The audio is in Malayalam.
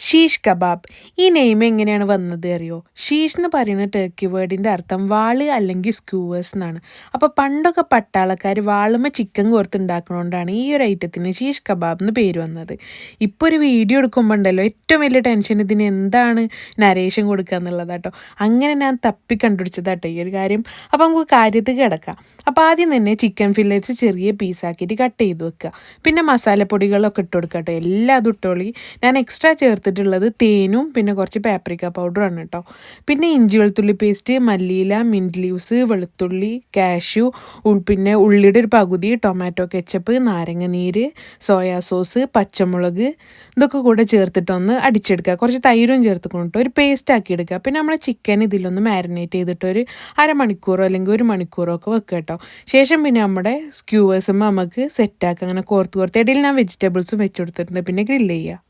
ഷീഷ് കബാബ്. ഈ നെയിം എങ്ങനെയാണ് വന്നത് അറിയോ? ഷീഷ് എന്ന് പറയുന്ന ടർക്കി വേർഡിൻ്റെ അർത്ഥം വാള് അല്ലെങ്കിൽ സ്ക്യൂവേഴ്സ് എന്നാണ്. അപ്പോൾ പണ്ടൊക്കെ പട്ടാളക്കാർ വാളുമ്മ ചിക്കൻ കോർത്ത് ഉണ്ടാക്കുന്നതുകൊണ്ടാണ് ഈ ഒരു ഐറ്റത്തിന് ഷീഷ് കബാബ് എന്ന് പേര് വന്നത്. ഇപ്പോൾ ഒരു വീഡിയോ എടുക്കുമ്പോൾ ഉണ്ടല്ലോ ഏറ്റവും വലിയ ടെൻഷൻ ഇതിന് എന്താണ് നരേഷൻ കൊടുക്കുക എന്നുള്ളതാട്ടോ. അങ്ങനെ ഞാൻ തപ്പി കണ്ടുപിടിച്ചതാട്ടോ ഈ ഒരു കാര്യം. അപ്പോൾ നമുക്ക് കാര്യത്തിൽ കിടക്കാം. അപ്പോൾ ആദ്യം തന്നെ ചിക്കൻ ഫില്ലറ്റ്സ് ചെറിയ പീസാക്കിയിട്ട് കട്ട് ചെയ്ത് വെക്കുക. പിന്നെ മസാലപ്പൊടികളൊക്കെ ഇട്ട് കൊടുക്കുക കേട്ടോ. എല്ലാം അത് ഇട്ടോളി. ഞാൻ എക്സ്ട്രാ ചേർത്തിട്ടുള്ളത് തേനും പിന്നെ കുറച്ച് പാപ്രിക്ക പൗഡറാണ് കേട്ടോ. പിന്നെ ഇഞ്ചി വെളുത്തുള്ളി പേസ്റ്റ്, മല്ലിയില, മിൻറ്റ് ലീവ്സ്, വെളുത്തുള്ളി, കാഷ്യൂ, പിന്നെ ഉള്ളിയുടെ ഒരു പകുതി, ടൊമാറ്റോ കെച്ചപ്പ്, നാരങ്ങ നീര്, സോയാ സോസ്, പച്ചമുളക് ഇതൊക്കെ കൂടെ ചേർത്തിട്ടൊന്ന് അടിച്ചെടുക്കുക. കുറച്ച് തൈരും ചേർത്തിക്കൊണ്ട് ഒരു പേസ്റ്റ് ആക്കി എടുക്കുക. പിന്നെ നമ്മൾ ചിക്കൻ ഇതിലൊന്ന് മാരിനേറ്റ് ചെയ്തിട്ട് ഒരു അരമണിക്കൂറോ അല്ലെങ്കിൽ ഒരു മണിക്കൂറോ ഒക്കെ വെക്കുക കേട്ടോ. ശേഷം പിന്നെ നമ്മുടെ സ്ക്യൂവേഴ്സുമ്പോൾ നമുക്ക് സെറ്റാക്കുക. അങ്ങനെ കോർത്ത് ഇടയിൽ ഞാൻ വെജിറ്റബിൾസും വെച്ച് കൊടുത്തിട്ടുണ്ട്. പിന്നെ ഗ്രില്ല് ചെയ്യുക.